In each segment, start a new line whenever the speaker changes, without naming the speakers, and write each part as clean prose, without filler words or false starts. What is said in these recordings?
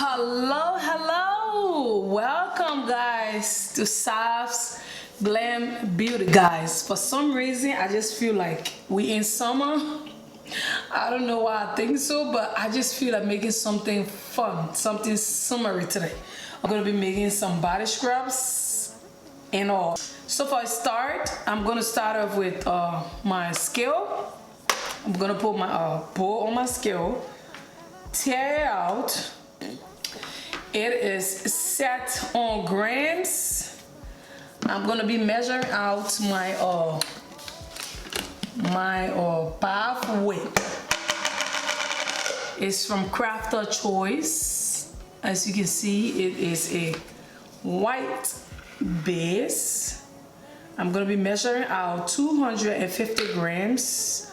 Hello, welcome guys to Saf's Glam Beauty. Guys, for some reason I just feel like we in summer. I don't know why I think so, but I just feel like making something fun, something summery today. I'm gonna be making some body scrubs and all. So for a start, I'm gonna start off with my scale. I'm gonna put my bowl on my scale, tear it out. It is set on grams. I'm gonna be measuring out my bath whip. It's from Crafter Choice. As you can see, it is a white base. I'm gonna be measuring out 250 grams.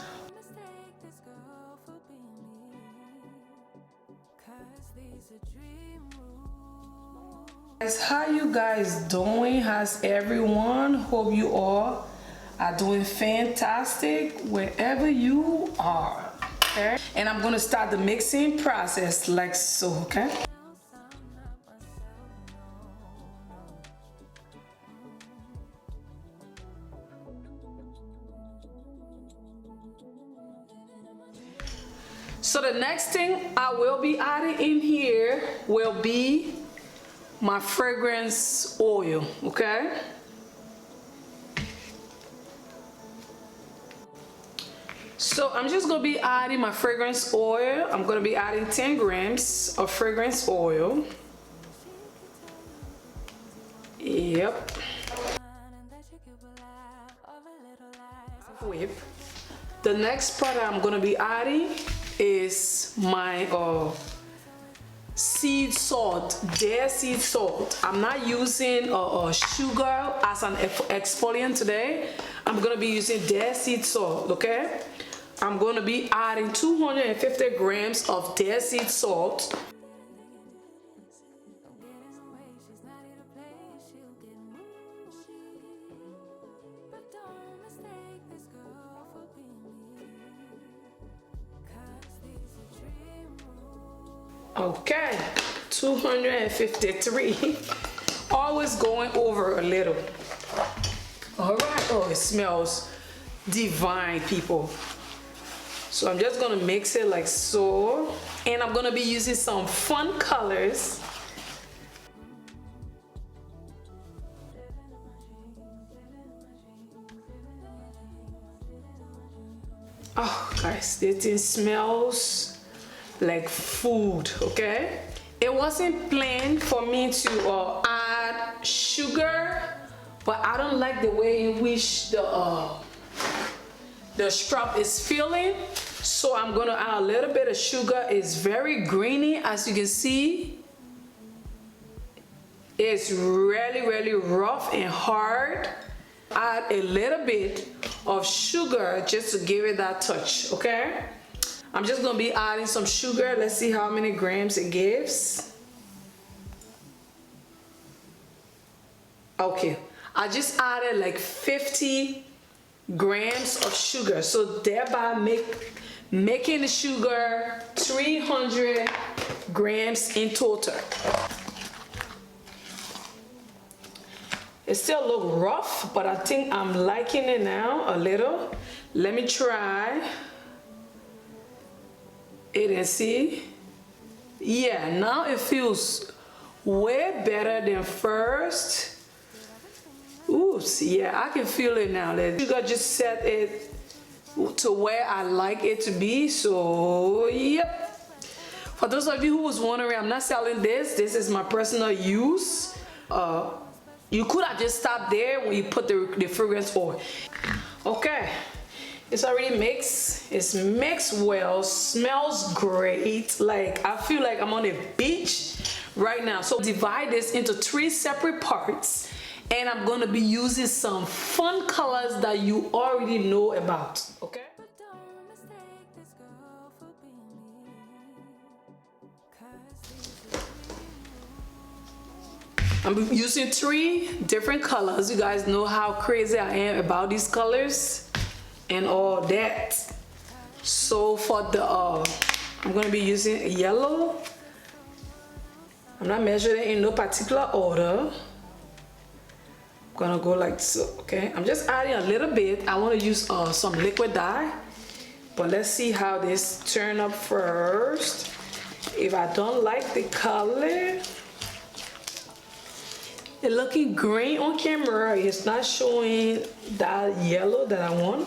How you guys doing? How's everyone? Hope you all are doing fantastic wherever you are. Okay, and I'm gonna start the mixing process like so. Okay, so the next thing I will be adding in here will be my fragrance oil. Okay, so I'm just gonna be adding my fragrance oil. I'm gonna be adding 10 grams of fragrance oil. Yep. Whip. The next product I'm gonna be adding is my sea salt, Dare sea salt. I'm not using sugar as an exfoliant today. I'm gonna be using Dare sea salt. Okay, I'm gonna be adding 250 grams of Dare sea salt. Okay, 253. Always going over a little. All right. Oh, it smells divine, people. So I'm just gonna mix it like so, and I'm gonna be using some fun colors. Oh, guys, this thing smells like food. Okay, it wasn't planned for me to add sugar, but I don't like the way in which the scrub is feeling, so I'm gonna add a little bit of sugar. It's very greeny, as you can see. It's really rough and hard. Add a little bit of sugar just to give it that touch. Okay, I'm just gonna be adding some sugar. Let's see how many grams it gives. Okay, I just added like 50 grams of sugar, so thereby making the sugar 300 grams in total. It still looks rough, but I think I'm liking it now a little. Let me try it and see. Yeah, now it feels way better than first. Oops, yeah, I can feel it now. The sugar just set it to where I like it to be. So yep, for those of you who was wondering, I'm not selling this. This is my personal use. You could have just stopped there when you put the fragrance oil. Okay, it's already mixed. It's mixed well, smells great. Like, I feel like I'm on a beach right now. So divide this into 3 separate parts, and I'm gonna be using some fun colors that you already know about. Okay, I'm using 3 different colors. You guys know how crazy I am about these colors and all that. So for the I'm gonna be using yellow, I'm not measuring in no particular order. I'm gonna go like so, okay? I'm just adding a little bit. I want to use some liquid dye, but let's see how this turn up first. If I don't like the color, it's looking green on camera. It's not showing that yellow that I want.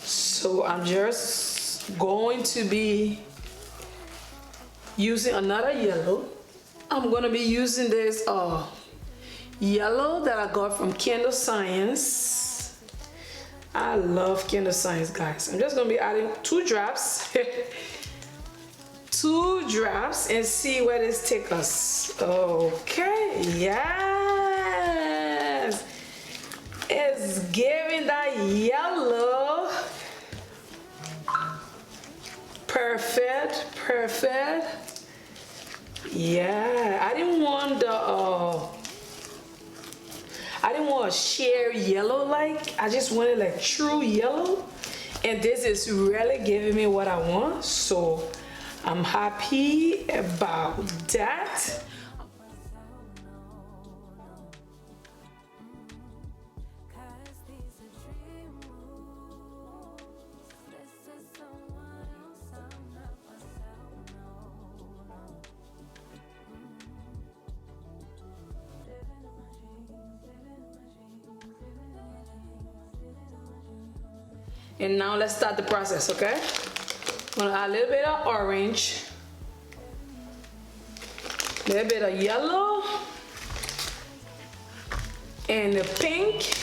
So I'm just going to be using another yellow. I'm gonna be using this yellow that I got from Candle Science. I love Candle Science, guys. I'm just gonna be adding 2 drops. 2 drops and see where this takes us. Okay, yes. It's giving that yellow. Perfect, perfect. Yeah, I didn't want a sheer yellow like. I just wanted like true yellow. And this is really giving me what I want. So I'm happy about that. And now let's start the process, okay? I'm gonna add a little bit of orange, a little bit of yellow, and the pink.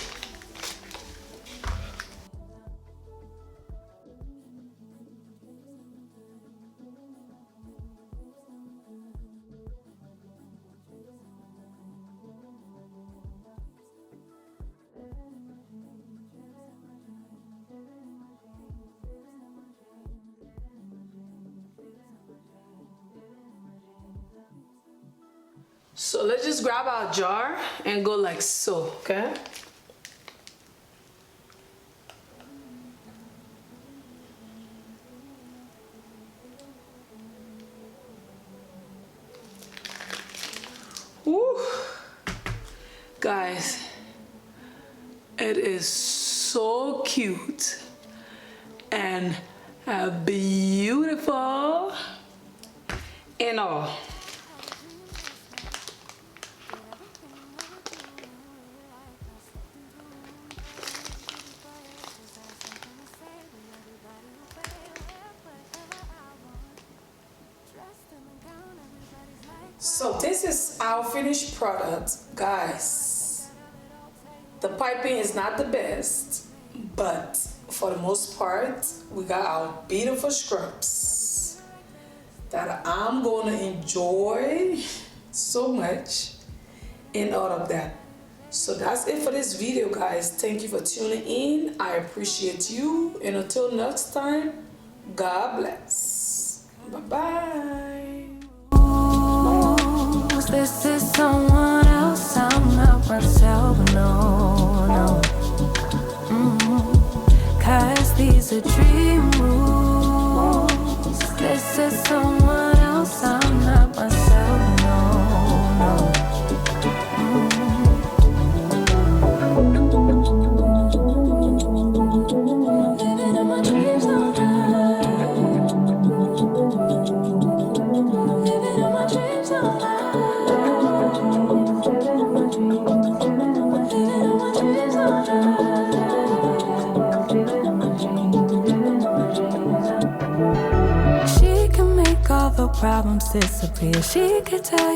So let's just grab our jar and go like so, okay? Woo! Guys, it is so cute and beautiful and all. So this is our finished product, guys. The piping is not the best, but for the most part, we got our beautiful scrubs that I'm gonna enjoy so much and all of that. So that's it for this video, guys. Thank you for tuning in. I appreciate you, and until next time, God bless. Bye-bye.
This is someone else, I'm not myself, no, no. Cause these are dream rules. This is someone else, I'm not myself, no, no. Living in my dreams all night. Living in my dreams all night. She can make all the problems disappear. She could tell you